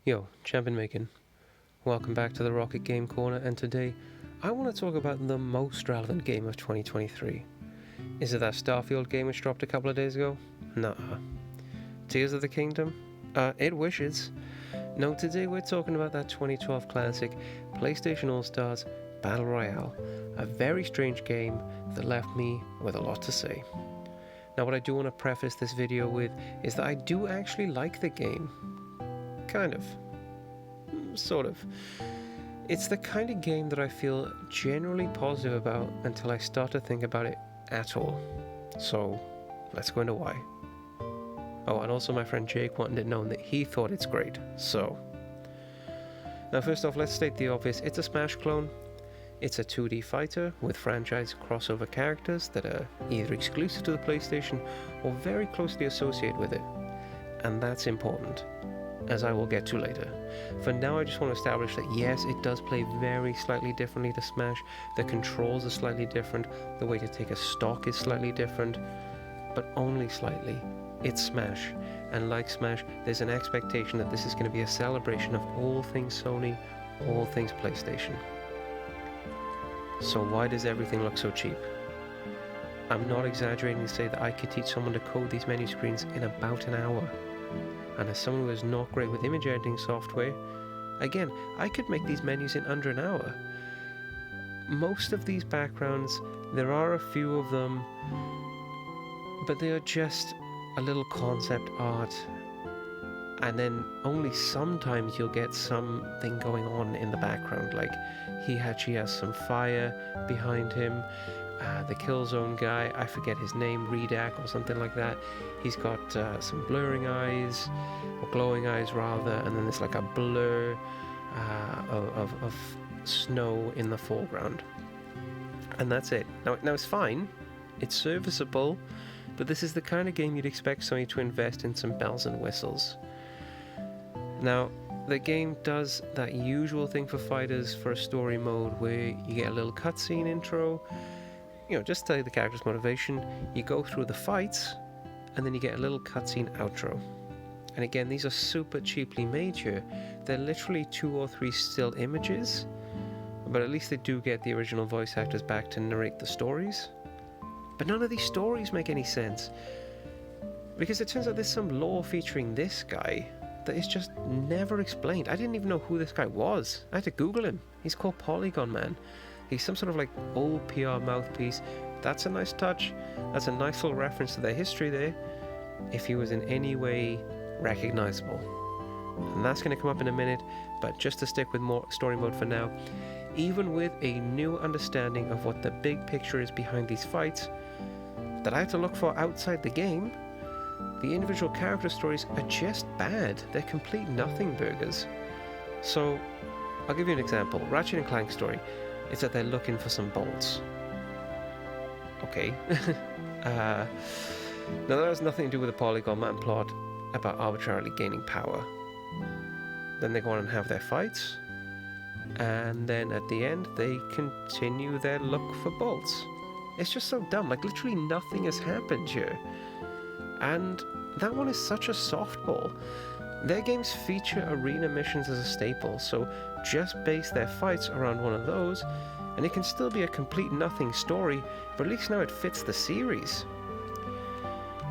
Yo, champion making. Welcome back to the Rocket Game Corner, and today I want to talk about the most relevant game of 2023. Is it that Starfield game which dropped a couple of days ago? Nuh-uh. Tears of the Kingdom? It wishes. No, today we're talking about that 2012 classic PlayStation Allstars Battle Royale, a very strange game that left me with a lot to say. Now, what I do want to preface this video with is that I do actually like the game. Kind of. Sort of. It's the kind of game that I feel generally positive about until I start to think about it at all. So, let's go into why. Oh, and also my friend Jake wanted it known that he thought it's great, so. Now first off, let's state the obvious. It's a Smash clone. It's a 2D fighter with franchise crossover characters that are either exclusive to the PlayStation or very closely associated with it. And that's important, as I will get to later. For now, I just want to establish that yes, it does play very slightly differently to Smash. The controls are slightly different. The way to take a stock is slightly different, but only slightly. It's Smash, and like Smash, there's an expectation that this is going to be a celebration of all things Sony, all things PlayStation. So why does everything look so cheap? I'm not exaggerating to say that I could teach someone to code these menu screens in about an hour. And as someone who is not great with image editing software, again, I could make these menus in under an hour. Most of these backgrounds, there are a few of them, but they are just a little concept art, and then only sometimes you'll get something going on in the background, like he actually has some fire behind him. The Killzone guy, I forget his name, Redak or something like that, he's got some blurring eyes, or glowing eyes rather, and then there's like a blur of snow in the foreground, and that's it. Now it's fine, it's serviceable, but this is the kind of game you'd expect Sony to invest in some bells and whistles. Now, the game does that usual thing for fighters for a story mode where you get a little cutscene intro, just tell you the character's motivation, you go through the fights, and then you get a little cutscene outro. And again, these are super cheaply made here. They're literally 2 or 3 still images, but at least they do get the original voice actors back to narrate the stories. But none of these stories make any sense, because it turns out there's some lore featuring this guy that is just never explained. I didn't even know who this guy was. I had to Google him. He's called Polygon Man. He's some sort of like old PR mouthpiece. That's a nice touch. That's a nice little reference to their history there, if he was in any way recognizable. And that's going to come up in a minute, but just to stick with more story mode for now, even with a new understanding of what the big picture is behind these fights that I had to look for outside the game, the individual character stories are just bad. They're complete nothing burgers. So, I'll give you an example. Ratchet & Clank story. It's that they're looking for some bolts. Okay. Now that has nothing to do with the Polygon Man plot about arbitrarily gaining power. Then they go on and have their fights, and then at the end they continue their look for bolts. It's just so dumb. Like, literally nothing has happened here. And that one is such a softball. Their games feature arena missions as a staple, so just base their fights around one of those, and it can still be a complete nothing story, but at least now it fits the series.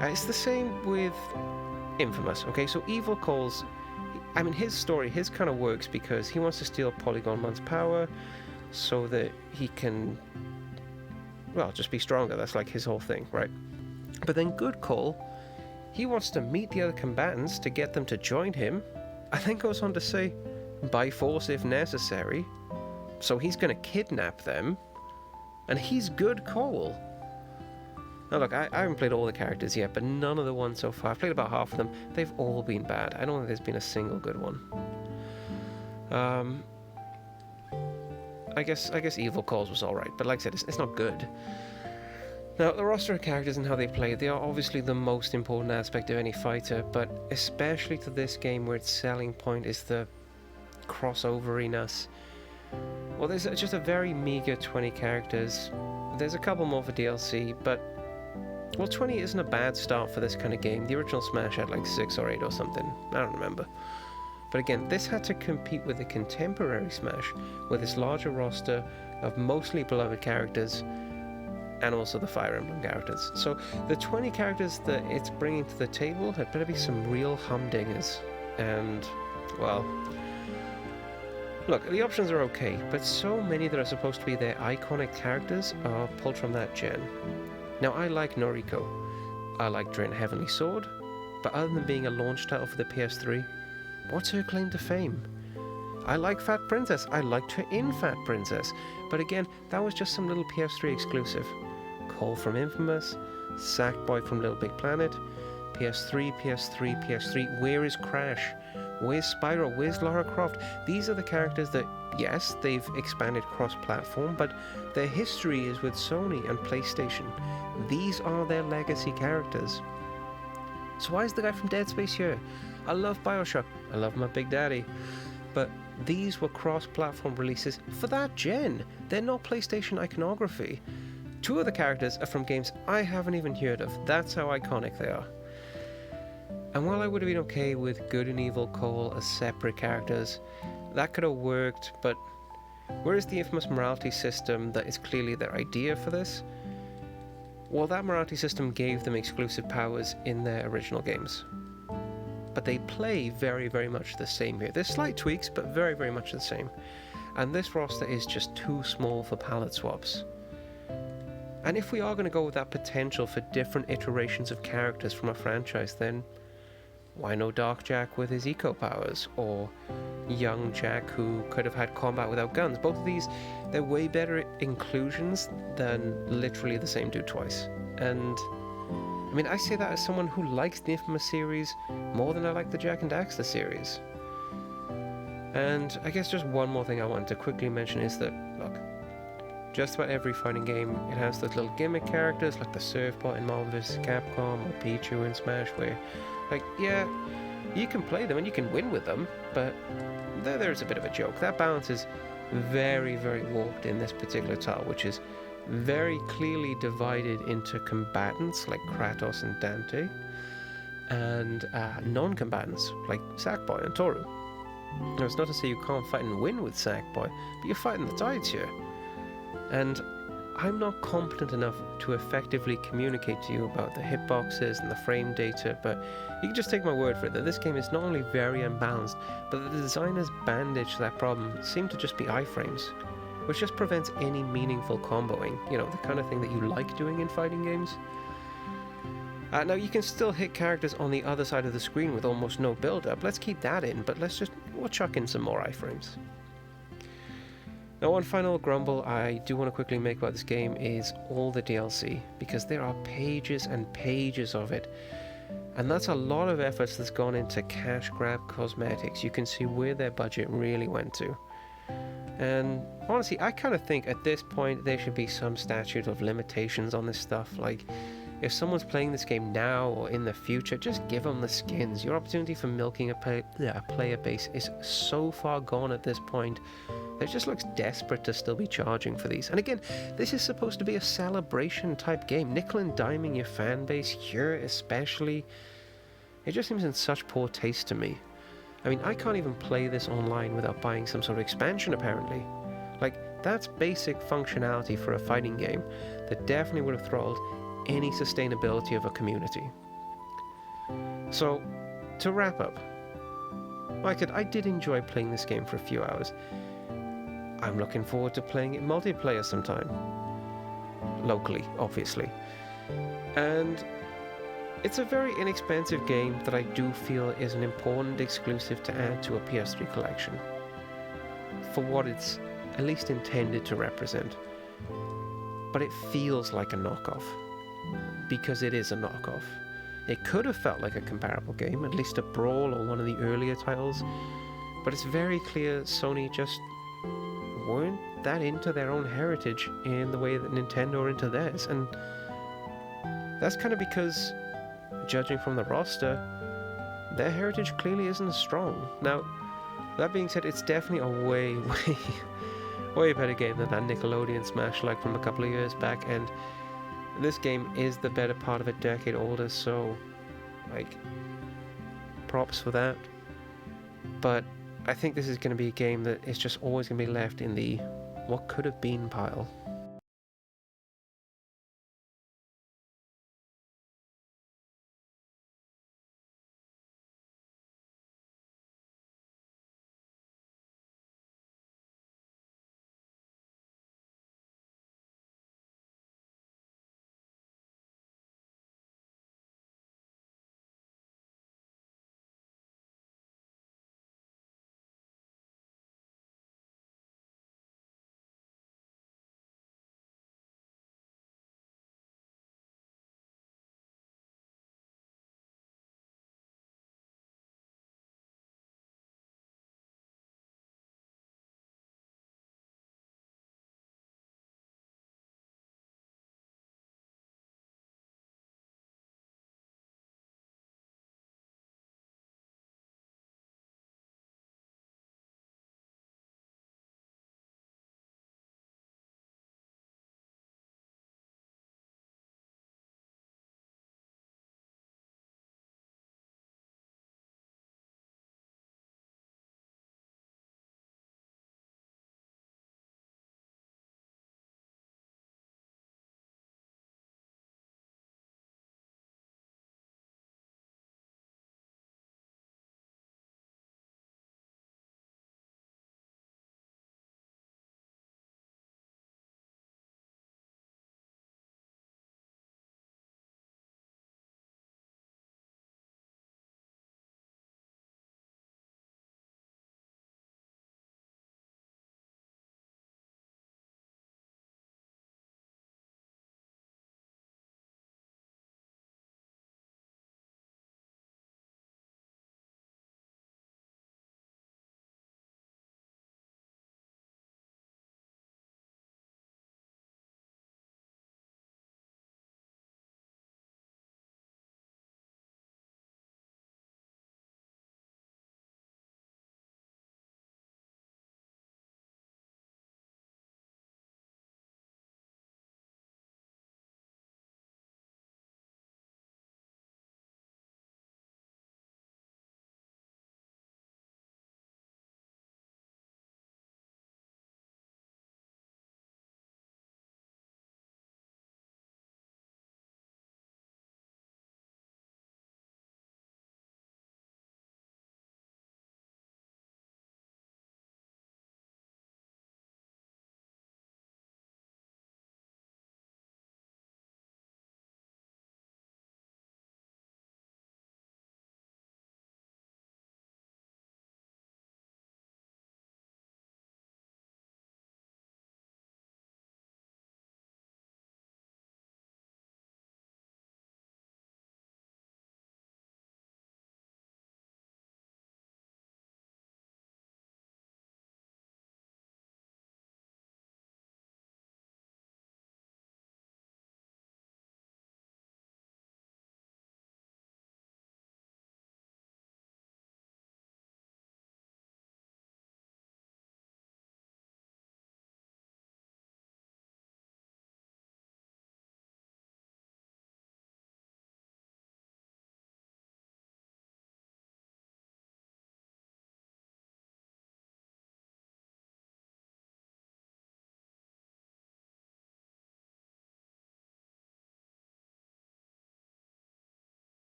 It's the same with Infamous. Okay, so Evil Cole's, his story, his kind of works because he wants to steal Polygon Man's power so that he can, just be stronger. That's like his whole thing, right? But then Good Cole, he wants to meet the other combatants to get them to join him, and then goes on to say, by force if necessary. So he's going to kidnap them, and he's Good Cole. Now look, I haven't played all the characters yet, but none of the ones so far. I've played about half of them. They've all been bad. I don't think there's been a single good one. I guess Evil Cole's was alright, but like I said, it's not good. Now, the roster of characters and how they play, they are obviously the most important aspect of any fighter, but especially to this game where its selling point is the crossoveriness. Well, there's just a very meager 20 characters. There's a couple more for DLC, but 20 isn't a bad start for this kind of game. The original Smash had like 6 or 8 or something. I don't remember. But again, this had to compete with the contemporary Smash, with its larger roster of mostly beloved characters, and also the Fire Emblem characters. So the 20 characters that it's bringing to the table had better be some real humdingers. And, well, look, the options are okay, but so many that are supposed to be their iconic characters are pulled from that gen. Now, I like Noriko, I like Drin Heavenly Sword, but other than being a launch title for the PS3, what's her claim to fame? I like Fat Princess, I liked her in Fat Princess, but again, that was just some little PS3 exclusive. Cole from Infamous, Sackboy from Little Big Planet, PS3, PS3, PS3, where is Crash? Where's Spyro? Where's Lara Croft? These are the characters that, yes, they've expanded cross-platform, but their history is with Sony and PlayStation. These are their legacy characters. So why is the guy from Dead Space here? I love Bioshock, I love my Big Daddy, but these were cross-platform releases for that gen. They're not PlayStation iconography. Two of the characters are from games I haven't even heard of. That's how iconic they are. And while I would have been okay with Good and Evil Cole as separate characters, that could have worked, but where is the infamous morality system that is clearly their idea for this? Well, that morality system gave them exclusive powers in their original games. But they play very, very much the same here. There's slight tweaks, but very, very much the same. And this roster is just too small for palette swaps. And if we are going to go with that potential for different iterations of characters from a franchise, then why no Dark Jack with his eco powers, or young Jack who could have had combat without guns? Both of these, they're way better inclusions than literally the same dude twice. And I mean, I say that as someone who likes the Infamous series more than I like the Jak and Daxter series. And I guess just one more thing I wanted to quickly mention is that, look, just about every fighting game, it has those little gimmick characters like the Surfbot in Marvel vs. Capcom or Pichu in Smash, where, like, yeah, you can play them and you can win with them, but there's a bit of a joke. That balance is very, very warped in this particular title, which is very clearly divided into combatants like Kratos and Dante, and non-combatants like Sackboy and Toru. Now, it's not to say you can't fight and win with Sackboy, but you're fighting the tides here. And I'm not competent enough to effectively communicate to you about the hitboxes and the frame data, but you can just take my word for it that this game is not only very unbalanced, but the designer's bandage to that problem seem to just be iframes, which just prevents any meaningful comboing, you know, the kind of thing that you like doing in fighting games. Now, you can still hit characters on the other side of the screen with almost no build-up. Let's keep that in, but we'll chuck in some more iframes. Now, one final grumble I do want to quickly make about this game is all the DLC, because there are pages and pages of it, and that's a lot of efforts that's gone into cash grab cosmetics. You can see where their budget really went to. And honestly, I kind of think at this point there should be some statute of limitations on this stuff. Like, if someone's playing this game now or in the future, just give them the skins. Your opportunity for milking a player base is so far gone at this point that it just looks desperate to still be charging for these. And again, this is supposed to be a celebration type game. Nickel and diming your fan base here especially, it just seems in such poor taste to me. I mean, I can't even play this online without buying some sort of expansion, apparently. Like, that's basic functionality for a fighting game that definitely would have throttled any sustainability of a community. So, to wrap up, like I did enjoy playing this game for a few hours. I'm looking forward to playing it multiplayer sometime. Locally, obviously. And it's a very inexpensive game that I do feel is an important exclusive to add to a PS3 collection, for what it's at least intended to represent. But it feels like a knockoff, because it is a knockoff. It could have felt like a comparable game, at least a Brawl or one of the earlier titles, but it's very clear Sony just weren't that into their own heritage in the way that Nintendo are into theirs, and that's kind of because, judging from the roster, their heritage clearly isn't as strong. Now, that being said, it's definitely a way better game than that Nickelodeon Smash like from a couple of years back, and this game is the better part of a decade older, so, like, props for that. But I think this is going to be a game that is just always going to be left in the what could have been pile.